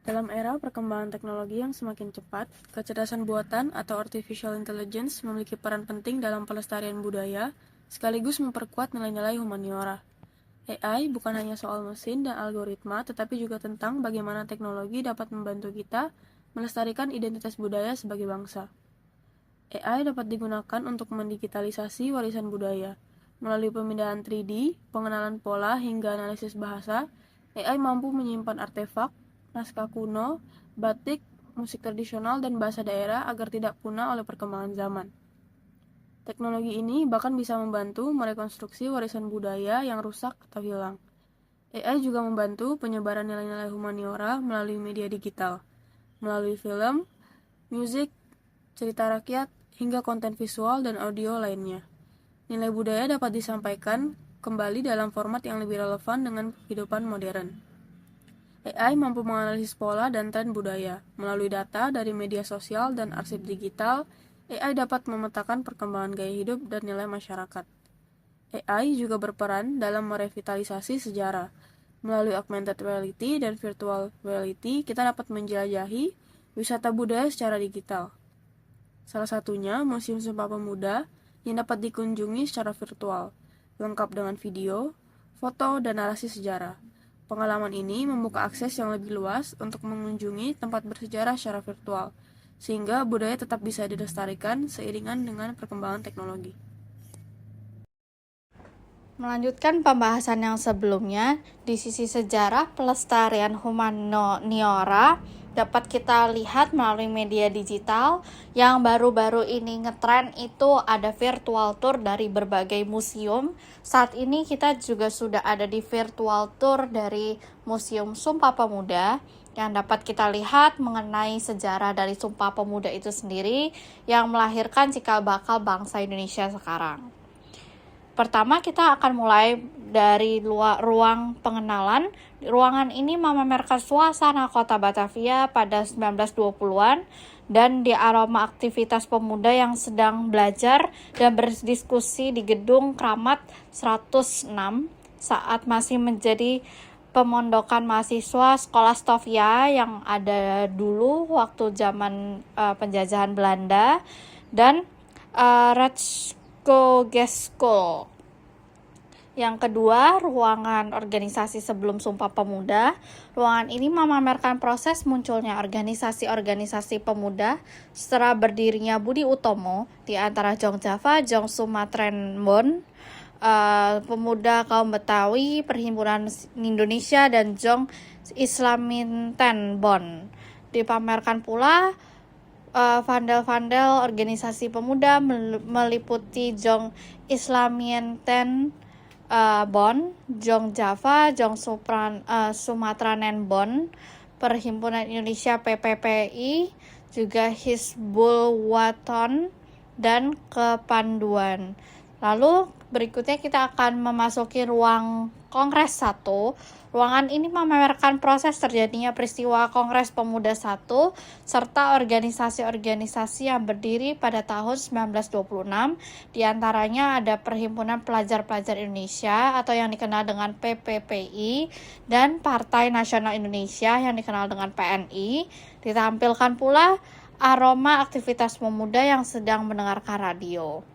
Dalam era perkembangan teknologi yang semakin cepat, kecerdasan buatan atau artificial intelligence memiliki peran penting dalam pelestarian budaya, sekaligus memperkuat nilai-nilai humaniora. AI bukan hanya soal mesin dan algoritma, tetapi juga tentang bagaimana teknologi dapat membantu kita melestarikan identitas budaya sebagai bangsa. AI dapat digunakan untuk mendigitalisasi warisan budaya. Melalui pemindahan 3D, pengenalan pola, hingga analisis bahasa, AI mampu menyimpan artefak, naskah kuno, batik, musik tradisional, dan bahasa daerah agar tidak punah oleh perkembangan zaman. Teknologi ini bahkan bisa membantu merekonstruksi warisan budaya yang rusak atau hilang. AI juga membantu penyebaran nilai-nilai humaniora melalui media digital, melalui film, musik, cerita rakyat, hingga konten visual dan audio lainnya. Nilai budaya dapat disampaikan kembali dalam format yang lebih relevan dengan kehidupan modern. AI mampu menganalisis pola dan tren budaya. Melalui data dari media sosial dan arsip digital, AI dapat memetakan perkembangan gaya hidup dan nilai masyarakat. AI juga berperan dalam merevitalisasi sejarah. Melalui augmented reality dan virtual reality, kita dapat menjelajahi wisata budaya secara digital. Salah satunya Museum Sumpah Pemuda yang dapat dikunjungi secara virtual, lengkap dengan video, foto, dan narasi sejarah. Pengalaman ini membuka akses yang lebih luas untuk mengunjungi tempat bersejarah secara virtual, sehingga budaya tetap bisa dilestarikan seiringan dengan perkembangan teknologi. Melanjutkan pembahasan yang sebelumnya, di sisi sejarah pelestarian humaniora dapat kita lihat melalui media digital yang baru-baru ini ngetren itu ada virtual tour dari berbagai museum. Saat ini kita juga sudah ada di virtual tour dari Museum Sumpah Pemuda yang dapat kita lihat mengenai sejarah dari Sumpah Pemuda itu sendiri yang melahirkan cikal bakal bangsa Indonesia sekarang. Pertama kita akan mulai dari ruang pengenalan. Ruangan ini memamerkan suasana kota Batavia pada 1920-an dan diaroma aktivitas pemuda yang sedang belajar dan berdiskusi di gedung Kramat 106 saat masih menjadi pemondokan mahasiswa sekolah Stovia yang ada dulu waktu zaman penjajahan Belanda dan Gesko. Yang kedua, ruangan organisasi sebelum Sumpah Pemuda. Ruangan ini memamerkan proses munculnya organisasi-organisasi pemuda setelah berdirinya Budi Utomo di antara Jong Java, Jong Sumatran Bon, Pemuda Kaum Betawi, Perhimpunan Indonesia, dan Jong Islaminten Bon. Dipamerkan pula vandal-vandal organisasi pemuda meliputi Jong Islaminten Bon, Jong Java, Jong Sumatranen Bon, Perhimpunan Indonesia PPPI, juga Hizbul Wathan, dan Kepanduan. Lalu berikutnya kita akan memasuki ruang Kongres 1. Ruangan ini memamerkan proses terjadinya peristiwa Kongres Pemuda 1 serta organisasi-organisasi yang berdiri pada tahun 1926. Di antaranya ada Perhimpunan Pelajar-Pelajar Indonesia atau yang dikenal dengan PPPI dan Partai Nasional Indonesia yang dikenal dengan PNI. Ditampilkan pula aroma aktivitas pemuda yang sedang mendengarkan radio.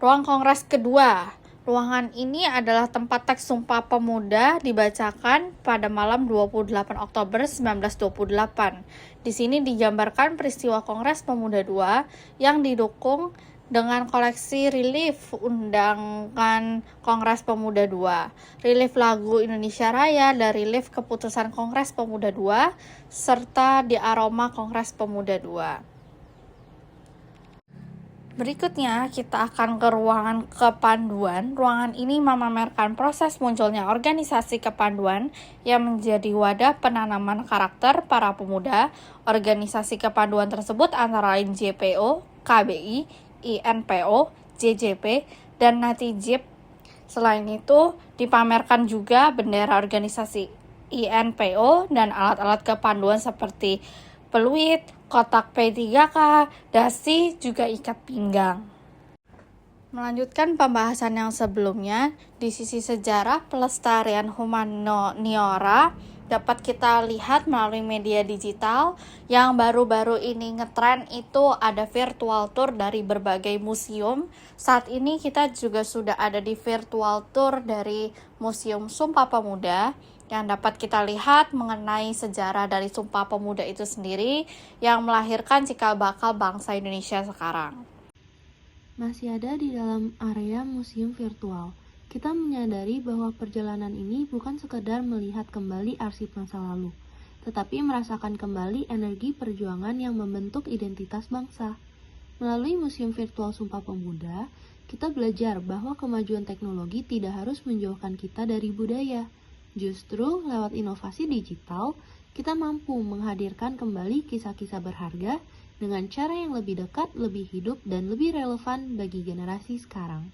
Ruang Kongres kedua. Ruangan ini adalah tempat teks Sumpah Pemuda dibacakan pada malam 28 Oktober 1928. Di sini digambarkan peristiwa Kongres Pemuda II yang didukung dengan koleksi relief undangan Kongres Pemuda II, relief lagu Indonesia Raya, dan relief keputusan Kongres Pemuda II, serta diaroma Kongres Pemuda II. Berikutnya kita akan ke ruangan kepanduan. Ruangan ini memamerkan proses munculnya organisasi kepanduan yang menjadi wadah penanaman karakter para pemuda. Organisasi kepanduan tersebut antara lain JPO, KBI, INPO, JJP, dan Natijib. Selain itu dipamerkan juga bendera organisasi INPO dan alat-alat kepanduan seperti peluit, kotak P3K, dasi, juga ikat pinggang. Melanjutkan pembahasan yang sebelumnya, di sisi sejarah pelestarian humaniora dapat kita lihat melalui media digital. Yang baru-baru ini ngetren itu ada virtual tour dari berbagai museum. Saat ini kita juga sudah ada di virtual tour dari Museum Sumpah Pemuda, yang dapat kita lihat mengenai sejarah dari Sumpah Pemuda itu sendiri yang melahirkan cikal bakal bangsa Indonesia sekarang. Masih ada di dalam area museum virtual. Kita menyadari bahwa perjalanan ini bukan sekedar melihat kembali arsip masa lalu, tetapi merasakan kembali energi perjuangan yang membentuk identitas bangsa. Melalui Museum Virtual Sumpah Pemuda, kita belajar bahwa kemajuan teknologi tidak harus menjauhkan kita dari budaya. Justru lewat inovasi digital, kita mampu menghadirkan kembali kisah-kisah berharga dengan cara yang lebih dekat, lebih hidup, dan lebih relevan bagi generasi sekarang.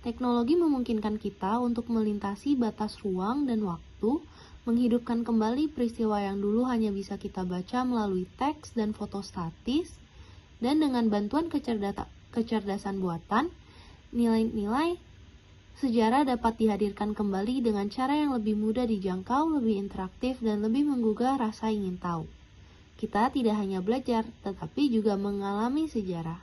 Teknologi memungkinkan kita untuk melintasi batas ruang dan waktu, menghidupkan kembali peristiwa yang dulu hanya bisa kita baca melalui teks dan foto statis, dan dengan bantuan kecerdasan buatan, nilai-nilai sejarah dapat dihadirkan kembali dengan cara yang lebih mudah dijangkau, lebih interaktif, dan lebih menggugah rasa ingin tahu. Kita tidak hanya belajar, tetapi juga mengalami sejarah.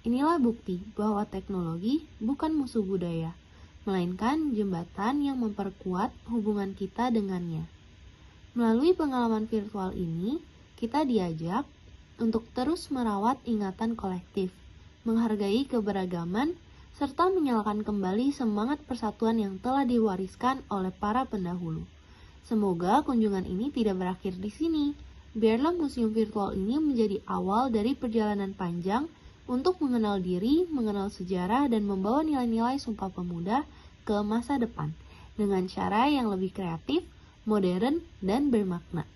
Inilah bukti bahwa teknologi bukan musuh budaya, melainkan jembatan yang memperkuat hubungan kita dengannya. Melalui pengalaman virtual ini, kita diajak untuk terus merawat ingatan kolektif, menghargai keberagaman, serta menyalakan kembali semangat persatuan yang telah diwariskan oleh para pendahulu. Semoga kunjungan ini tidak berakhir di sini. Biarlah museum virtual ini menjadi awal dari perjalanan panjang untuk mengenal diri, mengenal sejarah, dan membawa nilai-nilai Sumpah Pemuda ke masa depan dengan cara yang lebih kreatif, modern, dan bermakna.